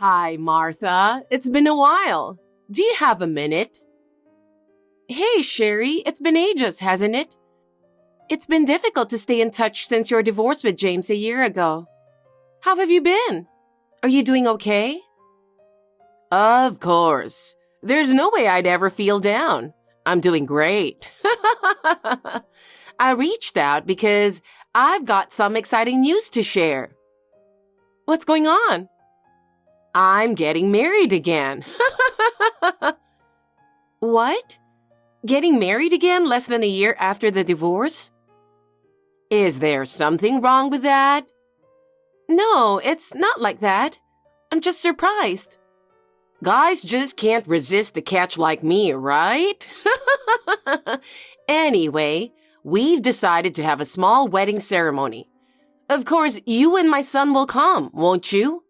Hi, Martha. It's been a while. Do you have a minute? Hey, Sherry. It's been ages, hasn't it? It's been difficult to stay in touch since your divorce with James a year ago. How have you been? Are you doing okay? Of course. There's no way I'd ever feel down. I'm doing great. I reached out because I've got some exciting news to share. What's going on? I'm getting married again. What? Getting married again less than a year after the divorce? Is there something wrong with that? No, it's not like that. I'm just surprised. Guys just can't resist a catch like me, right? Anyway, we've decided to have a small wedding ceremony. Of course, you and my son will come, won't you?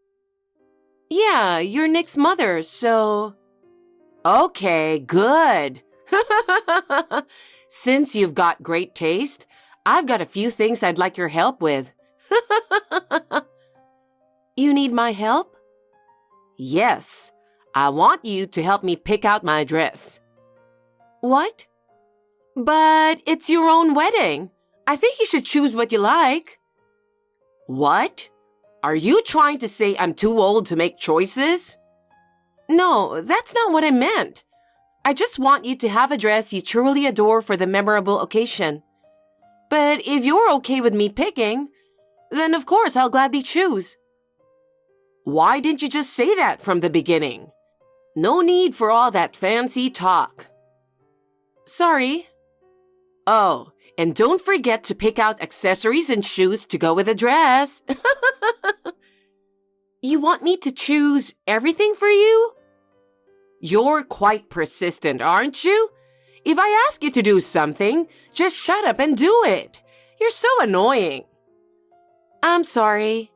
Yeah, you're Nick's mother, so... Okay, good. Since you've got great taste, I've got a few things I'd like your help with. You need my help? Yes. I want you to help me pick out my dress. What? But it's your own wedding. I think you should choose what you like. What? Are you trying to say I'm too old to make choices? No, that's not what I meant. I just want you to have a dress you truly adore for the memorable occasion. But if you're okay with me picking, then of course I'll gladly choose. Why didn't you just say that from the beginning? No need for all that fancy talk. Sorry. Oh, and don't forget to pick out accessories and shoes to go with the dress. You want me to choose everything for you? You're quite persistent, aren't you? If I ask you to do something, just shut up and do it. You're so annoying. I'm sorry.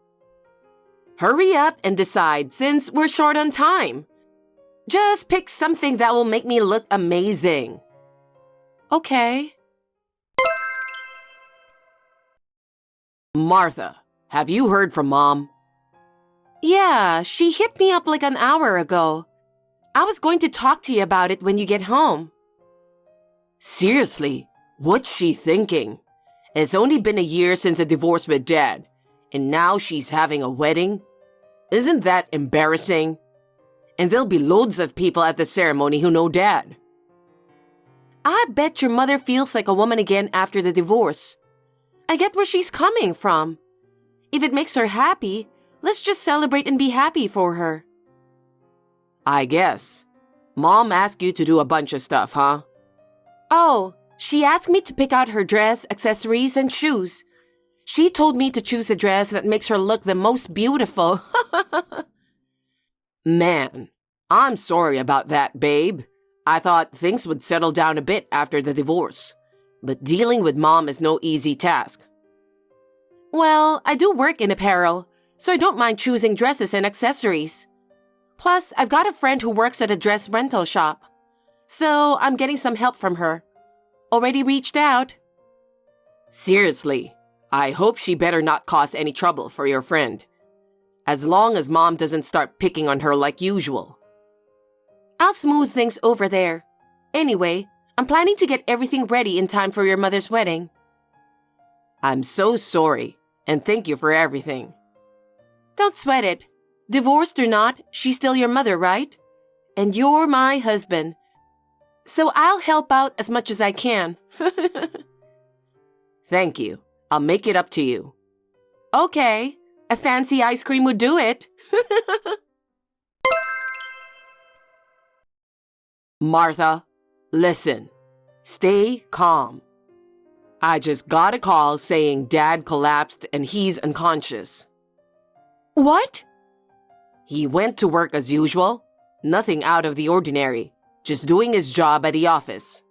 Hurry up and decide since we're short on time. Just pick something that will make me look amazing. Okay. Martha, have you heard from Mom? Yeah, she hit me up like an hour ago. I was going to talk to you about it when you get home. Seriously, what's she thinking? It's only been a year since a divorce with Dad, and now she's having a wedding? Isn't that embarrassing? And there'll be loads of people at the ceremony who know Dad. I bet your mother feels like a woman again after the divorce. I get where she's coming from. If it makes her happy, let's just celebrate and be happy for her. I guess. Mom asked you to do a bunch of stuff, huh? Oh, she asked me to pick out her dress, accessories, and shoes. She told me to choose a dress that makes her look the most beautiful. Man, I'm sorry about that, babe. I thought things would settle down a bit after the divorce. But dealing with Mom is no easy task. Well, I do work in apparel, so I don't mind choosing dresses and accessories. Plus, I've got a friend who works at a dress rental shop. So I'm getting some help from her. Already reached out. Seriously, I hope she better not cause any trouble for your friend. As long as Mom doesn't start picking on her like usual. I'll smooth things over there. Anyway, I'm planning to get everything ready in time for your mother's wedding. I'm so sorry, and thank you for everything. Don't sweat it. Divorced or not, she's still your mother, right? And you're my husband. So I'll help out as much as I can. Thank you. I'll make it up to you. Okay. A fancy ice cream would do it. Martha, listen. Stay calm. I just got a call saying Dad collapsed and he's unconscious. What? He went to work as usual. Nothing out of the ordinary. Just doing his job at the office.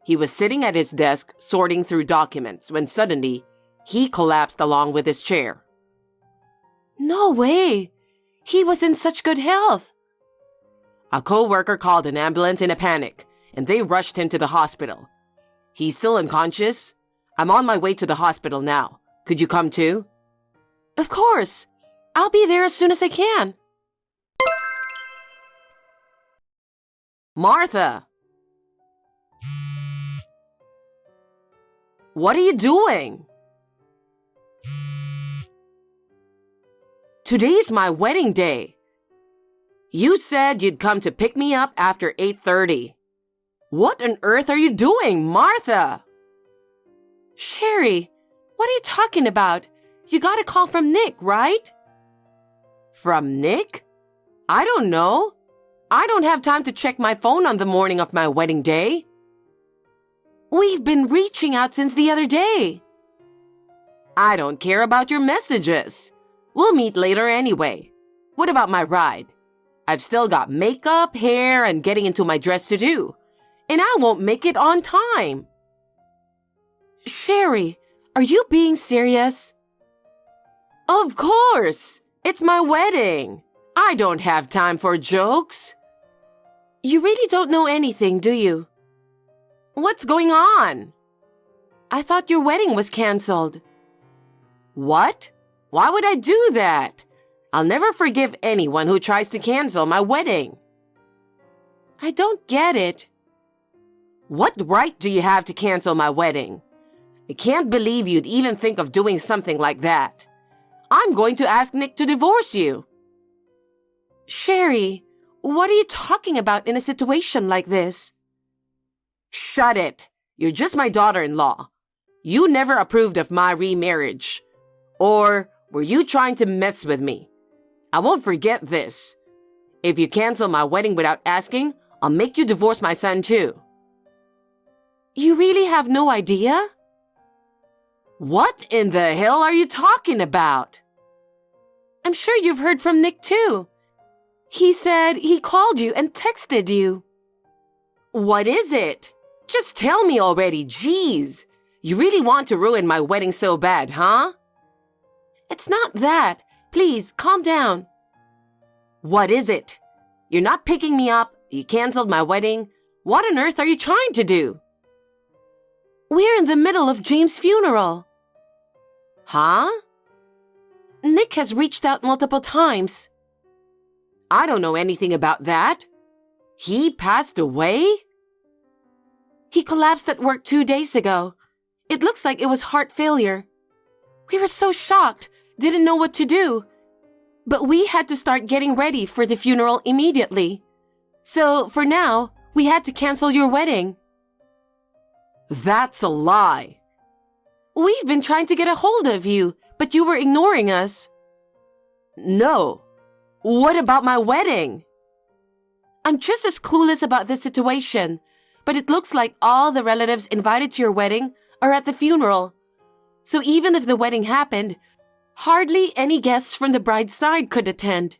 He was sitting at his desk sorting through documents when suddenly he collapsed along with his chair. No way! He was in such good health. A co-worker called an ambulance in a panic, and they rushed him to the hospital. He's still unconscious. I'm on my way to the hospital now. Could you come too? Of course. I'll be there as soon as I can. Martha! What are you doing? Today's my wedding day. You said you'd come to pick me up after 8:30. What on earth are you doing, Martha? Sherry, what are you talking about? You got a call from Nick, right? From Nick? I don't know. I don't have time to check my phone on the morning of my wedding day. We've been reaching out since the other day. I don't care about your messages. We'll meet later anyway. What about my ride? I've still got makeup, hair, and getting into my dress to do. And I won't make it on time. Sherry, are you being serious? Of course. It's my wedding. I don't have time for jokes. You really don't know anything, do you? What's going on? I thought your wedding was canceled. What? Why would I do that? I'll never forgive anyone who tries to cancel my wedding. I don't get it. What right do you have to cancel my wedding? I can't believe you'd even think of doing something like that. I'm going to ask Nick to divorce you. Sherry, what are you talking about in a situation like this? Shut it. You're just my daughter-in-law. You never approved of my remarriage. Or were you trying to mess with me? I won't forget this. If you cancel my wedding without asking, I'll make you divorce my son too. You really have no idea? What in the hell are you talking about? I'm sure you've heard from Nick too. He said he called you and texted you. What is it? Just tell me already, jeez. You really want to ruin my wedding so bad, huh? It's not that. Please, calm down. What is it? You're not picking me up. You canceled my wedding. What on earth are you trying to do? We're in the middle of James' funeral. Huh? Nick has reached out multiple times. I don't know anything about that. He passed away? He collapsed at work 2 days ago. It looks like it was heart failure. We were so shocked, didn't know what to do. But we had to start getting ready for the funeral immediately. So, for now, we had to cancel your wedding. That's a lie. We've been trying to get a hold of you, but you were ignoring us. No. What about my wedding? I'm just as clueless about this situation, but it looks like all the relatives invited to your wedding are at the funeral. So even if the wedding happened, hardly any guests from the bride's side could attend.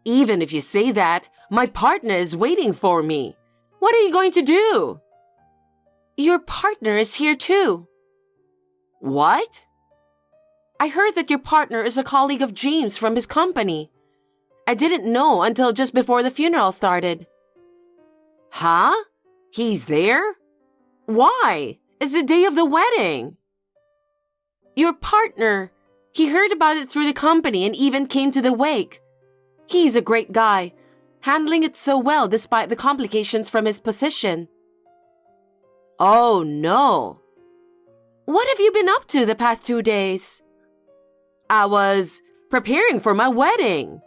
Even if you say that, my partner is waiting for me. What are you going to do? Your partner is here too. What? I heard that your partner is a colleague of James from his company. I didn't know until just before the funeral started. Huh? He's there? Why? It's the day of the wedding. Your partner. He heard about it through the company and even came to the wake. He's a great guy, handling it so well despite the complications from his position. Oh, no. What have you been up to the past 2 days? I was preparing for my wedding.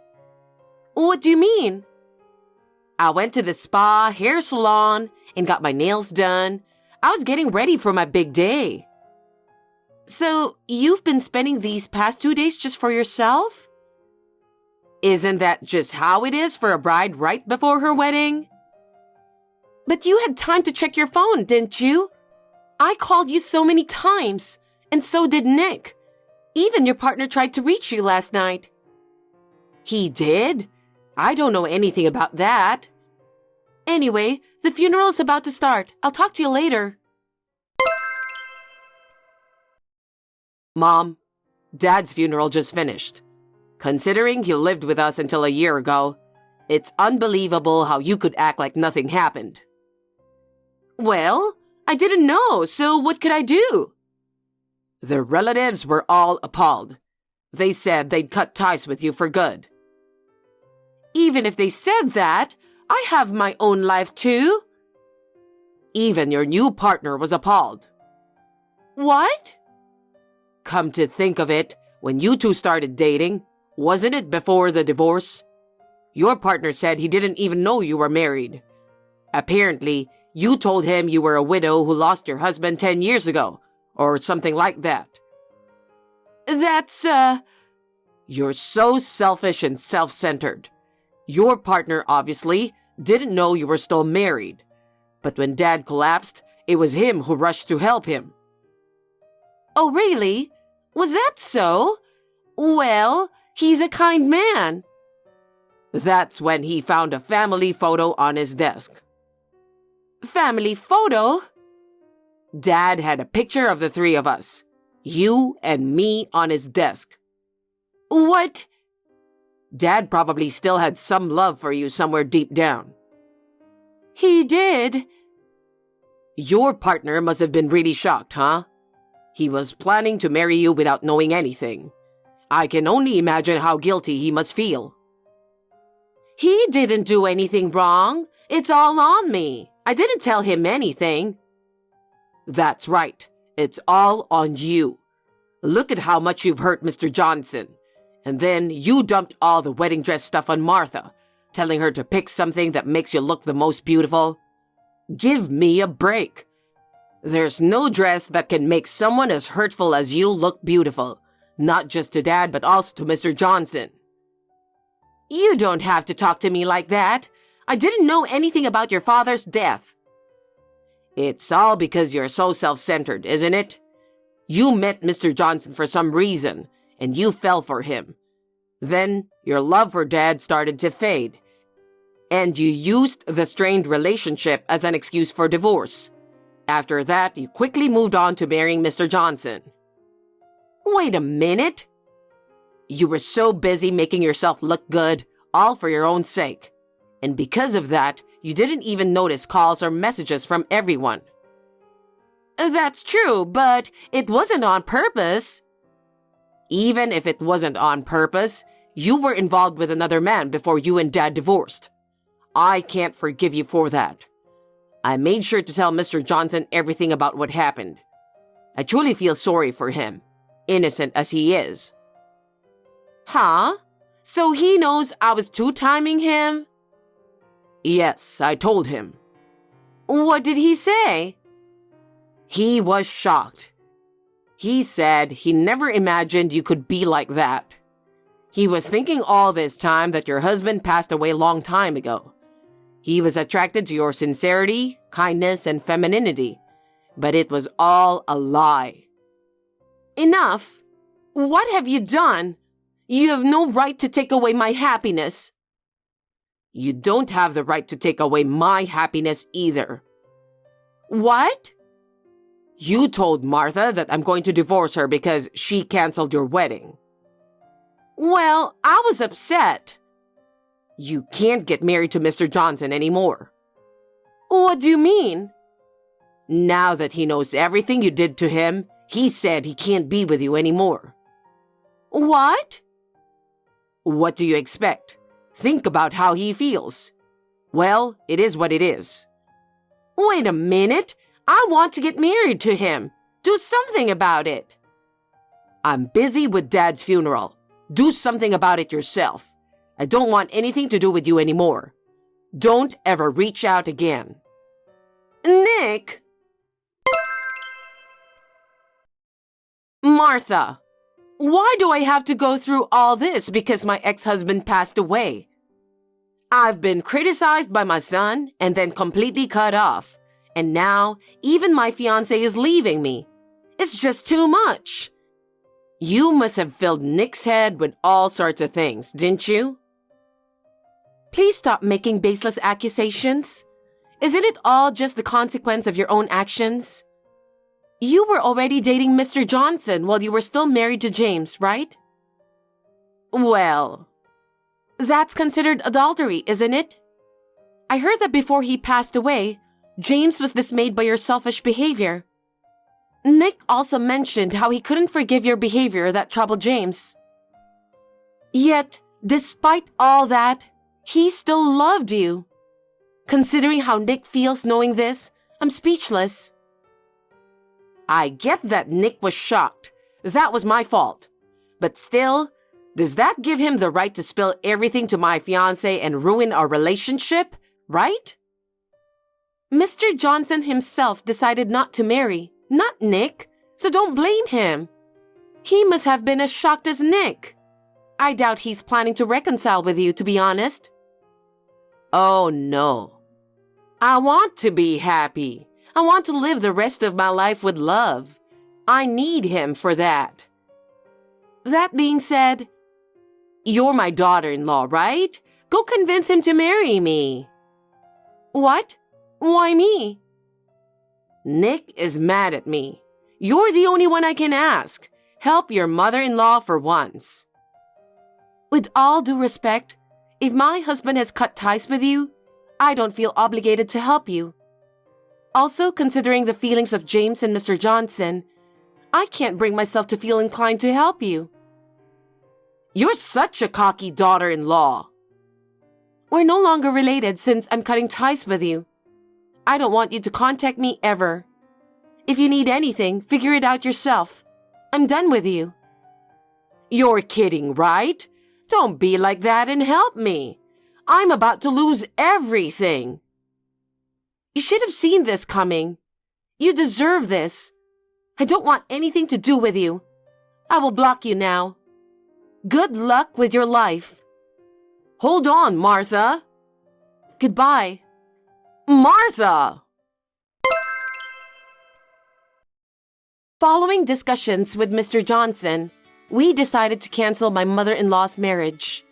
What do you mean? I went to the spa, hair salon, and got my nails done. I was getting ready for my big day. So, you've been spending these past 2 days just for yourself? Isn't that just how it is for a bride right before her wedding? But you had time to check your phone, didn't you? I called you so many times, and so did Nick. Even your partner tried to reach you last night. He did? I don't know anything about that. Anyway, the funeral is about to start. I'll talk to you later. Mom, Dad's funeral just finished. Considering he lived with us until a year ago, it's unbelievable how you could act like nothing happened. Well, I didn't know, so what could I do? The relatives were all appalled. They said they'd cut ties with you for good. Even if they said that, I have my own life too. Even your new partner was appalled. What? Come to think of it, when you two started dating, wasn't it before the divorce? Your partner said he didn't even know you were married. Apparently, you told him you were a widow who lost your husband 10 years ago, or something like that. That's, You're so selfish and self-centered. Your partner, obviously, didn't know you were still married. But when Dad collapsed, it was him who rushed to help him. Oh, really? Was that so? Well, he's a kind man. That's when he found a family photo on his desk. Family photo? Dad had a picture of the three of us, you and me, on his desk. What? Dad probably still had some love for you somewhere deep down. He did. Your partner must have been really shocked, huh? He was planning to marry you without knowing anything. I can only imagine how guilty he must feel. He didn't do anything wrong. It's all on me. I didn't tell him anything. That's right. It's all on you. Look at how much you've hurt Mr. Johnson. And then you dumped all the wedding dress stuff on Martha, telling her to pick something that makes you look the most beautiful. Give me a break. There's no dress that can make someone as hurtful as you look beautiful, not just to Dad, but also to Mr. Johnson. You don't have to talk to me like that. I didn't know anything about your father's death. It's all because you're so self-centered, isn't it? You met Mr. Johnson for some reason, and you fell for him. Then your love for Dad started to fade, and you used the strained relationship as an excuse for divorce. After that, you quickly moved on to marrying Mr. Johnson. Wait a minute. You were so busy making yourself look good, all for your own sake. And because of that, you didn't even notice calls or messages from everyone. That's true, but it wasn't on purpose. Even if it wasn't on purpose, you were involved with another man before you and Dad divorced. I can't forgive you for that. I made sure to tell Mr. Johnson everything about what happened. I truly feel sorry for him, innocent as he is. Huh? So he knows I was two-timing him? Yes, I told him. What did he say? He was shocked. He said he never imagined you could be like that. He was thinking all this time that your husband passed away a long time ago. He was attracted to your sincerity, kindness, and femininity. But it was all a lie. Enough! What have you done? You have no right to take away my happiness. You don't have the right to take away my happiness either. What? You told Martha that I'm going to divorce her because she canceled your wedding. Well, I was upset. You can't get married to Mr. Johnson anymore. What do you mean? Now that he knows everything you did to him, he said he can't be with you anymore. What? What do you expect? Think about how he feels. Well, it is what it is. Wait a minute. I want to get married to him. Do something about it. I'm busy with Dad's funeral. Do something about it yourself. I don't want anything to do with you anymore. Don't ever reach out again. Nick! Martha, why do I have to go through all this because my ex-husband passed away? I've been criticized by my son and then completely cut off. And now, even my fiancé is leaving me. It's just too much. You must have filled Nick's head with all sorts of things, didn't you? Please stop making baseless accusations. Isn't it all just the consequence of your own actions? You were already dating Mr. Johnson while you were still married to James, right? Well, that's considered adultery, isn't it? I heard that before he passed away, James was dismayed by your selfish behavior. Nick also mentioned how he couldn't forgive your behavior that troubled James. Yet, despite all that, he still loved you. Considering how Nick feels knowing this, I'm speechless. I get that Nick was shocked. That was my fault. But still, does that give him the right to spill everything to my fiancé and ruin our relationship, right? Mr. Johnson himself decided not to marry, not Nick, so don't blame him. He must have been as shocked as Nick. I doubt he's planning to reconcile with you, to be honest. Oh no. I want to be happy. I want to live the rest of my life with love. I need him for that. That being said, you're my daughter-in-law, right? Go convince him to marry me. What? Why me? Nick is mad at me. You're the only one I can ask. Help your mother-in-law for once. With all due respect, if my husband has cut ties with you, I don't feel obligated to help you. Also, considering the feelings of James and Mr. Johnson, I can't bring myself to feel inclined to help you. You're such a cocky daughter-in-law. We're no longer related since I'm cutting ties with you. I don't want you to contact me ever. If you need anything, figure it out yourself. I'm done with you. You're kidding, right? Don't be like that and help me. I'm about to lose everything. You should have seen this coming. You deserve this. I don't want anything to do with you. I will block you now. Good luck with your life. Hold on, Martha. Goodbye. Martha! Following discussions with Mr. Johnson, we decided to cancel my mother-in-law's marriage.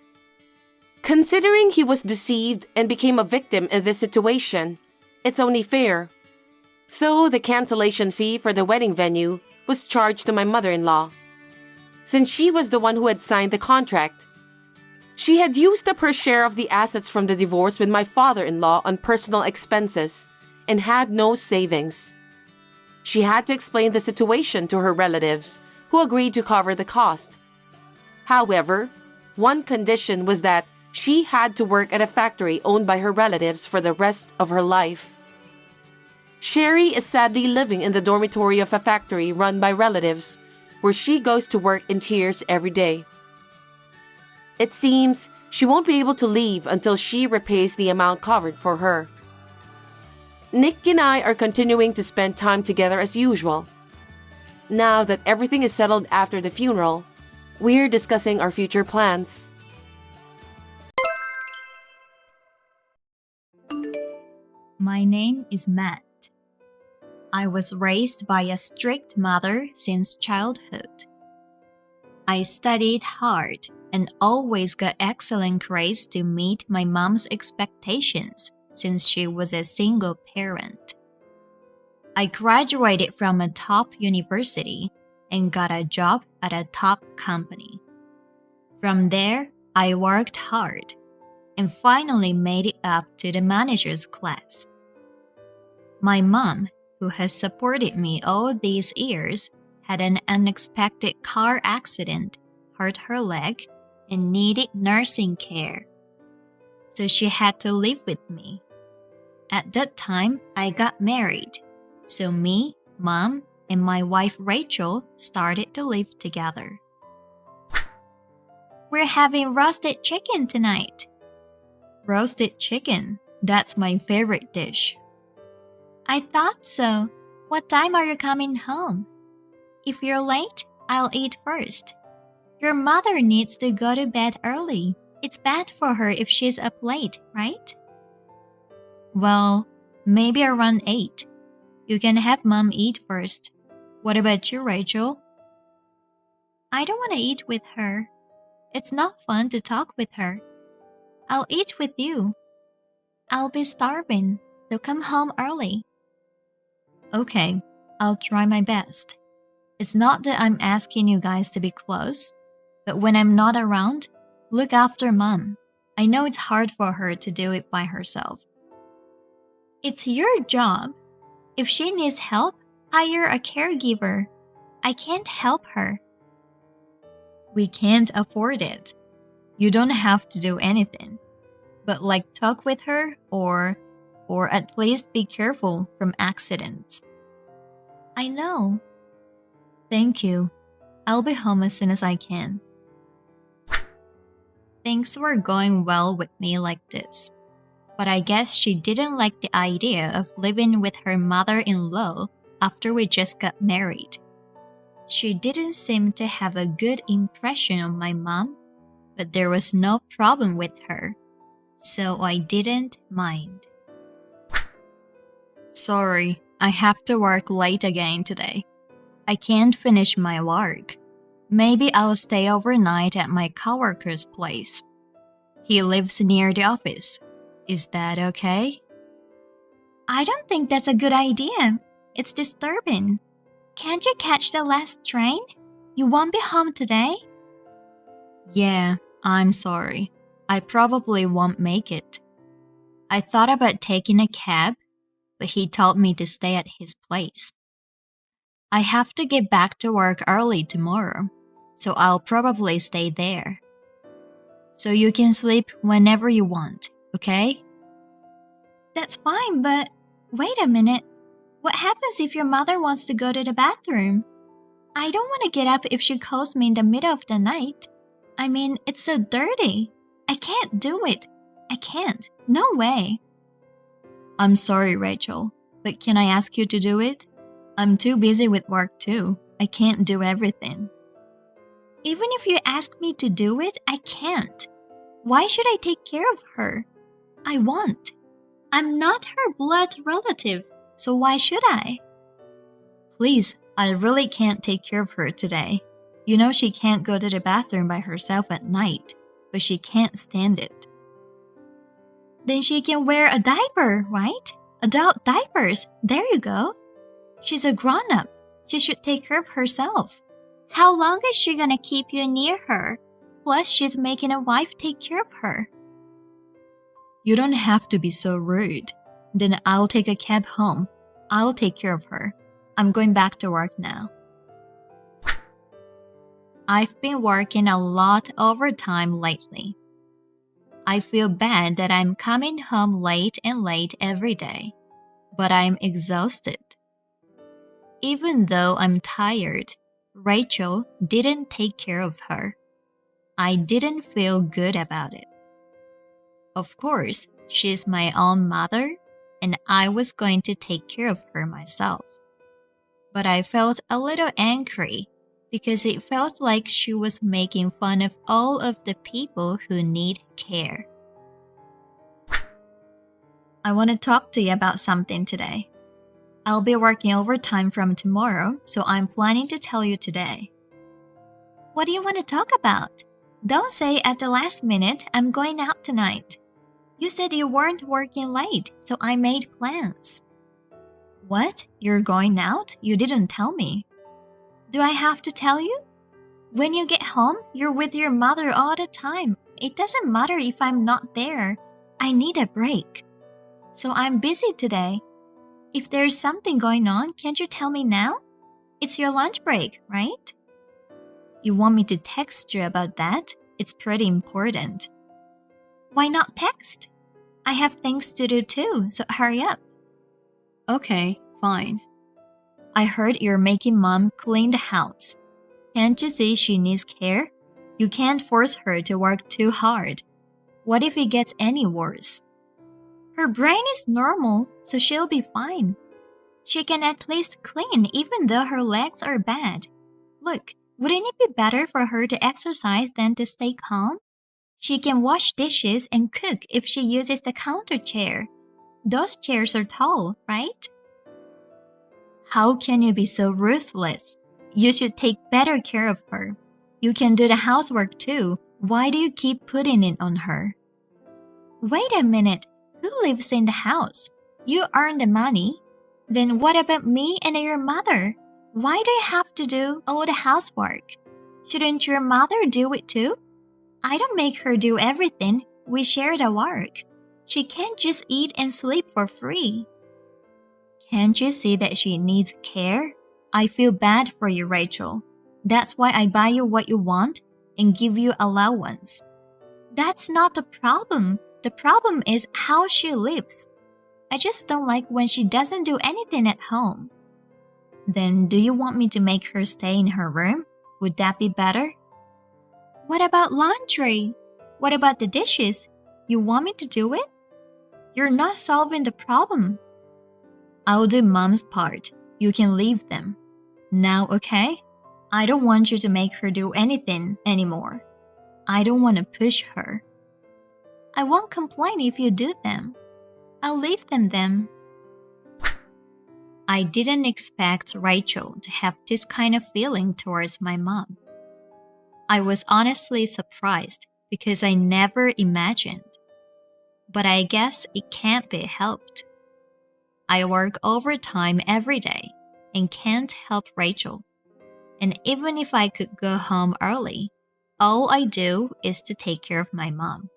Considering he was deceived and became a victim in this situation, it's only fair. So the cancellation fee for the wedding venue was charged to my mother-in-law. Since she was the one who had signed the contract, she had used up her share of the assets from the divorce with my father-in-law on personal expenses and had no savings. She had to explain the situation to her relatives, who agreed to cover the cost. However, one condition was that she had to work at a factory owned by her relatives for the rest of her life. Sherry is sadly living in the dormitory of a factory run by relatives, where she goes to work in tears every day. It seems she won't be able to leave until she repays the amount covered for her. Nick and I are continuing to spend time together as usual. Now that everything is settled after the funeral, we're discussing our future plans. My name is Matt. I was raised by a strict mother since childhood. I studied hard and always got excellent grades to meet my mom's expectations since she was a single parent. I graduated from a top university and got a job at a top company. From there, I worked hard and finally made it up to the manager's class. My mom, who has supported me all these years, had an unexpected car accident, hurt her leg, and needed nursing care. So she had to live with me. At that time, I got married. So me, Mom, and my wife Rachel started to live together. We're having roasted chicken tonight. Roasted chicken, that's my favorite dish. I thought so. What time are you coming home? If you're late, I'll eat first. Your mother needs to go to bed early. It's bad for her if she's up late, right? Well, maybe around 8. You can have Mom eat first. What about you, Rachel? I don't want to eat with her. It's not fun to talk with her. I'll eat with you. I'll be starving, so come home early. Okay, I'll try my best. It's not that I'm asking you guys to be close, but when I'm not around, look after Mom. I know it's hard for her to do it by herself. It's your job. If she needs help, hire a caregiver. I can't help her. We can't afford it. You don't have to do anything. But talk with her or or at least be careful from accidents. I know. Thank you. I'll be home as soon as I can. Things were going well with me like this, but I guess she didn't like the idea of living with her mother-in-law after we just got married. She didn't seem to have a good impression of my mom, but there was no problem with her, so I didn't mind. Sorry, I have to work late again today. I can't finish my work. Maybe I'll stay overnight at my coworker's place. He lives near the office. Is that okay? I don't think that's a good idea. It's disturbing. Can't you catch the last train? You won't be home today? Yeah, I'm sorry. I probably won't make it. I thought about taking a cab, but he told me to stay at his place. I have to get back to work early tomorrow, so I'll probably stay there. So you can sleep whenever you want, okay? That's fine, but wait a minute. What happens if your mother wants to go to the bathroom? I don't want to get up if she calls me in the middle of the night. I mean, it's so dirty. I can't do it. I can't. No way. I'm sorry, Rachel, but can I ask you to do it? I'm too busy with work too. I can't do everything. Even if you ask me to do it, I can't. Why should I take care of her? I won't. I'm not her blood relative, so why should I? Please, I really can't take care of her today. You know she can't go to the bathroom by herself at night, but she can't stand it. Then she can wear a diaper, right? Adult diapers. There you go. She's a grown-up. She should take care of herself. How long is she gonna keep you near her? Plus, she's making a wife take care of her. You don't have to be so rude. Then I'll take a cab home. I'll take care of her. I'm going back to work now. I've been working a lot overtime lately. I feel bad that I'm coming home late and late every day, but I'm exhausted. Even though I'm tired, Rachel didn't take care of her. I didn't feel good about it. Of course, she's my own mother, and I was going to take care of her myself. But I felt a little angry because it felt like she was making fun of all of the people who need care. I want to talk to you about something today. I'll be working overtime from tomorrow, so I'm planning to tell you today. What do you want to talk about? Don't say at the last minute, I'm going out tonight. You said you weren't working late, so I made plans. What? You're going out? You didn't tell me. Do I have to tell you? When you get home, you're with your mother all the time. It doesn't matter if I'm not there. I need a break. So I'm busy today. If there's something going on, can't you tell me now? It's your lunch break, right? You want me to text you about that? It's pretty important. Why not text? I have things to do too, so hurry up. Okay, fine. I heard you're making Mom clean the house. Can't you see she needs care? You can't force her to work too hard. What if it gets any worse? Her brain is normal, so she'll be fine. She can at least clean even though her legs are bad. Look, wouldn't it be better for her to exercise than to stay calm? She can wash dishes and cook if she uses the counter chair. Those chairs are tall, right? How can you be so ruthless? You should take better care of her. You can do the housework too. Why do you keep putting it on her? Wait a minute. Who lives in the house? You earn the money. Then what about me and your mother? Why do you have to do all the housework? Shouldn't your mother do it too? I don't make her do everything. We share the work. She can't just eat and sleep for free. Can't you see that she needs care? I feel bad for you, Rachel. That's why I buy you what you want and give you allowance. That's not the problem. The problem is how she lives. I just don't like when she doesn't do anything at home. Then do you want me to make her stay in her room? Would that be better? What about laundry? What about the dishes? You want me to do it? You're not solving the problem. I'll do Mom's part. You can leave them. Now, okay? I don't want you to make her do anything anymore. I don't want to push her. I won't complain if you do them. I'll leave them then. I didn't expect Rachel to have this kind of feeling towards my mom. I was honestly surprised because I never imagined. But I guess it can't be helped. I work overtime every day and can't help Rachel. And even if I could go home early, all I do is to take care of my mom.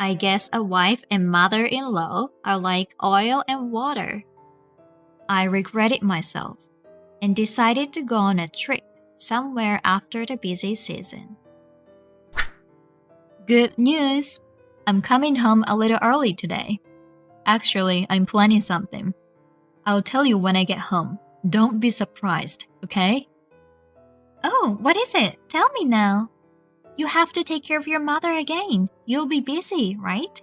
I guess a wife and mother-in-law are like oil and water. I regretted myself and decided to go on a trip somewhere after the busy season. Good news! I'm coming home a little early today. Actually, I'm planning something. I'll tell you when I get home. Don't be surprised, okay? Oh, what is it? Tell me now. You have to take care of your mother again. You'll be busy, right?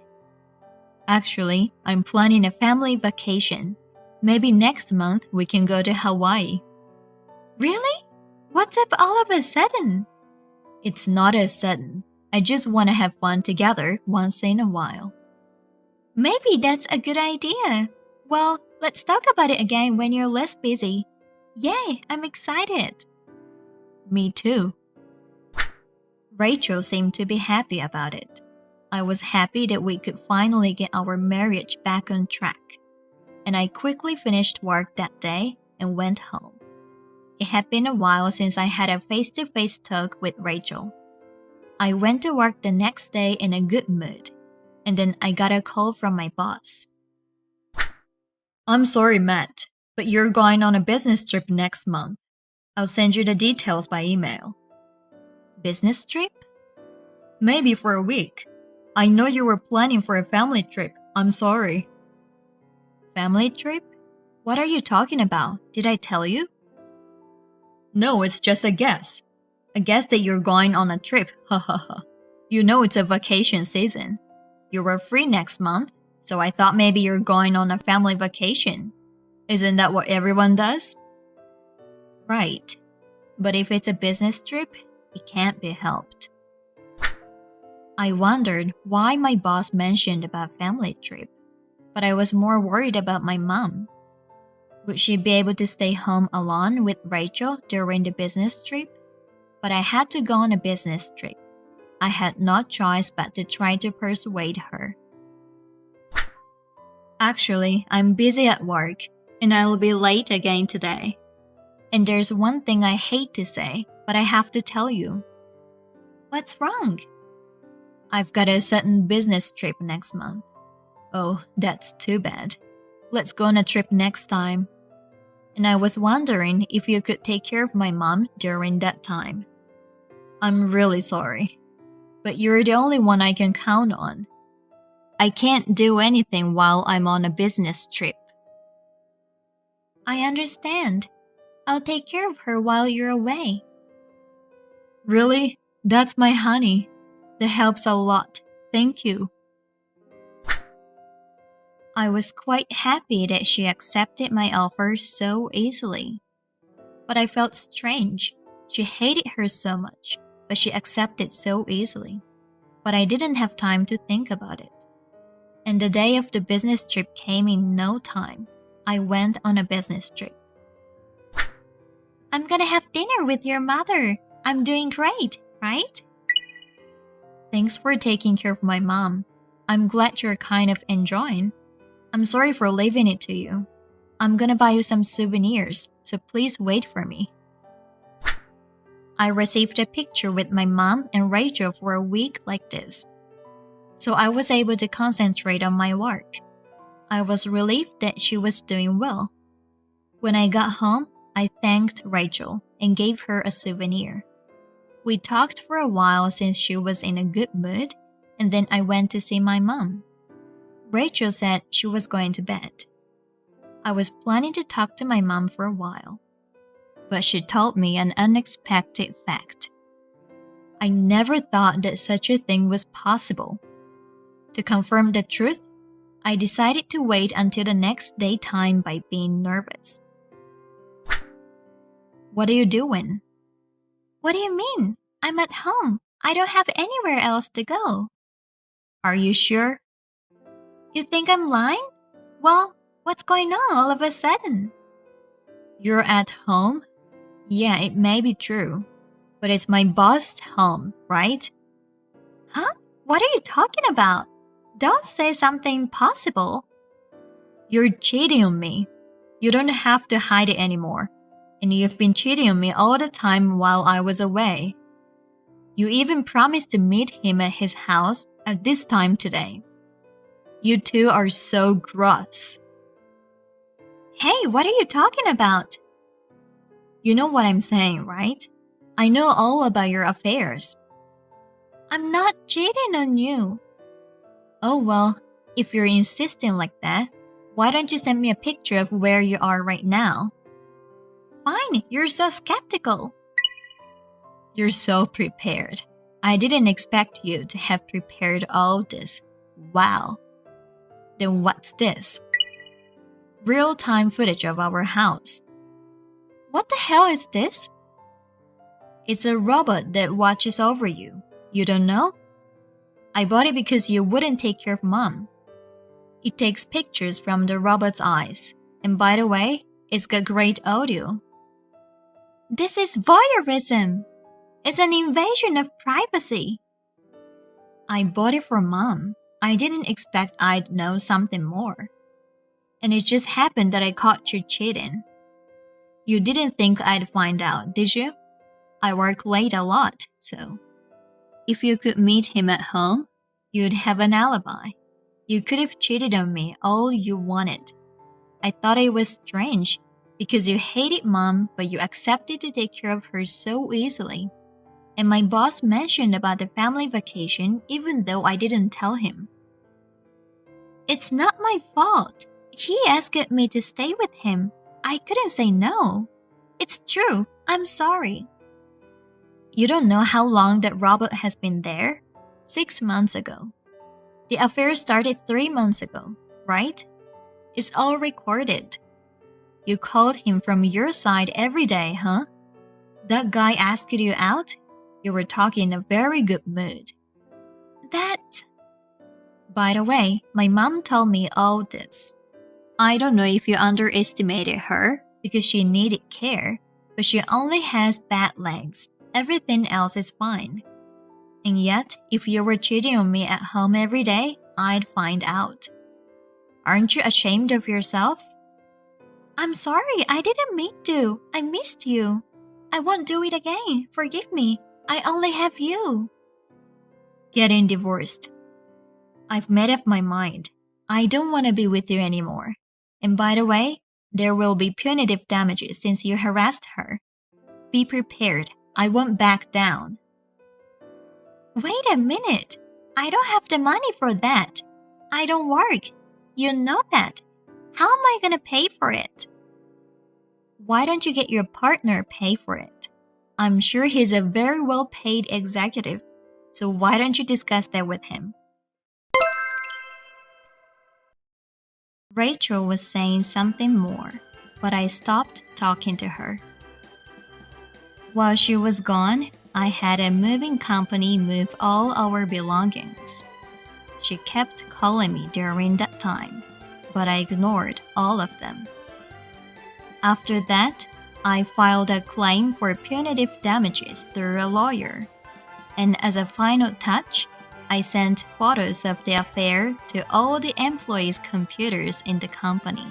Actually, I'm planning a family vacation. Maybe next month we can go to Hawaii. Really? What's up all of a sudden? It's not as sudden. I just want to have fun together once in a while. Maybe that's a good idea. Well, let's talk about it again when you're less busy. Yay, I'm excited. Me too. Rachel seemed to be happy about it. I was happy that we could finally get our marriage back on track. And I quickly finished work that day and went home. It had been a while since I had a face-to-face talk with Rachel. I went to work the next day in a good mood, and then I got a call from my boss. I'm sorry, Matt, but you're going on a business trip next month. I'll send you the details by email. Business trip? Maybe for a week. I know you were planning for a family trip. I'm sorry. Family trip? What are you talking about? Did I tell you? No, it's just a guess. A guess that you're going on a trip, ha ha ha. You know it's a vacation season. You were free next month, so I thought maybe you're going on a family vacation. Isn't that what everyone does? Right. But if it's a business trip, it can't be helped. I wondered why my boss mentioned about family trip, but I was more worried about my mom. Would she be able to stay home alone with Rachel during the business trip? But I had to go on a business trip. I had no choice but to try to persuade her. Actually, I'm busy at work, and I'll be late again today. And there's one thing I hate to say, but I have to tell you. What's wrong? I've got a sudden business trip next month. Oh, that's too bad. Let's go on a trip next time. And I was wondering if you could take care of my mom during that time. I'm really sorry, but you're the only one I can count on. I can't do anything while I'm on a business trip. I understand. I'll take care of her while you're away. Really? That's my honey. That helps a lot. Thank you. I was quite happy that she accepted my offer so easily. But I felt strange. She hated her so much, but she accepted so easily. But I didn't have time to think about it. And the day of the business trip came in no time. I went on a business trip. I'm gonna have dinner with your mother. I'm doing great, right? Thanks for taking care of my mom. I'm glad you're kind of enjoying. I'm sorry for leaving it to you. I'm gonna buy you some souvenirs, so please wait for me. I received a picture with my mom and Rachel for a week like this. So I was able to concentrate on my work. I was relieved that she was doing well. When I got home, I thanked Rachel and gave her a souvenir. We talked for a while since she was in a good mood, and then I went to see my mom. Rachel said she was going to bed. I was planning to talk to my mom for a while, but she told me an unexpected fact. I never thought that such a thing was possible. To confirm the truth, I decided to wait until the next daytime by being nervous. What are you doing? What do you mean? I'm at home. I don't have anywhere else to go. Are you sure? You think I'm lying? Well, what's going on all of a sudden? You're at home? Yeah, it may be true, but it's my boss's home, right? Huh? What are you talking about? Don't say something impossible. You're cheating on me. You don't have to hide it anymore. And you've been cheating on me all the time while I was away. You even promised to meet him at his house at this time today. You two are so gross. Hey, what are you talking about? You know what I'm saying, right? I know all about your affairs. I'm not cheating on you. Oh well, if you're insisting like that, why don't you send me a picture of where you are right now? Fine, you're so skeptical. You're so prepared. I didn't expect you to have prepared all this. Wow. Then what's this? Real-time footage of our house. What the hell is this? It's a robot that watches over you. You don't know? I bought it because you wouldn't take care of Mom. It takes pictures from the robot's eyes. And by the way, it's got great audio. This is voyeurism. It's an invasion of privacy. I bought it for Mom. I didn't expect I'd know something more. And it just happened that I caught you cheating. You didn't think I'd find out, did you? I work late a lot, so. If you could meet him at home, you'd have an alibi. You could have cheated on me all you wanted. I thought it was strange because you hated Mom, but you accepted to take care of her so easily. And my boss mentioned about the family vacation even though I didn't tell him. It's not my fault. He asked me to stay with him. I couldn't say no. It's true. I'm sorry. You don't know how long that robot has been there? 6 months ago. The affair started 3 months ago, right? It's all recorded. You called him from your side every day, huh? That guy asked you out? You were talking in a very good mood. By the way, my mom told me all this. I don't know if you underestimated her because she needed care, but she only has bad legs. Everything else is fine. And yet, if you were cheating on me at home every day, I'd find out. Aren't you ashamed of yourself? I'm sorry, I didn't mean to. I missed you. I won't do it again. Forgive me. I only have you. Getting divorced. I've made up my mind. I don't want to be with you anymore. And by the way, there will be punitive damages since you harassed her. Be prepared. I won't back down. Wait a minute. I don't have the money for that. I don't work. You know that. How am I going to pay for it? Why don't you get your partner pay for it? I'm sure he's a very well-paid executive, so why don't you discuss that with him? Rachel was saying something more, but I stopped talking to her. While she was gone, I had a moving company move all our belongings. She kept calling me during that time, but I ignored all of them. After that, I filed a claim for punitive damages through a lawyer. And as a final touch, I sent photos of the affair to all the employees' computers in the company.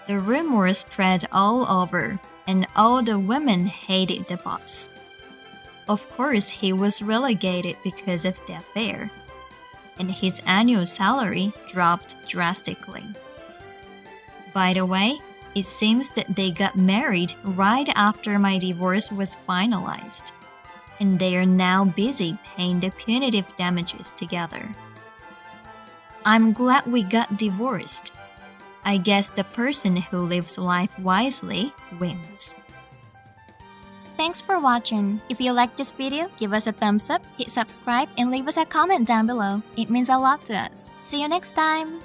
The rumors spread all over, and all the women hated the boss. Of course, he was relegated because of the affair, and his annual salary dropped drastically. By the way, it seems that they got married right after my divorce was finalized, and they are now busy paying the punitive damages together. I'm glad we got divorced. I guess the person who lives life wisely wins. Thanks for watching. If you liked this video, give us a thumbs up, hit subscribe, and leave us a comment down below. It means a lot to us. See you next time!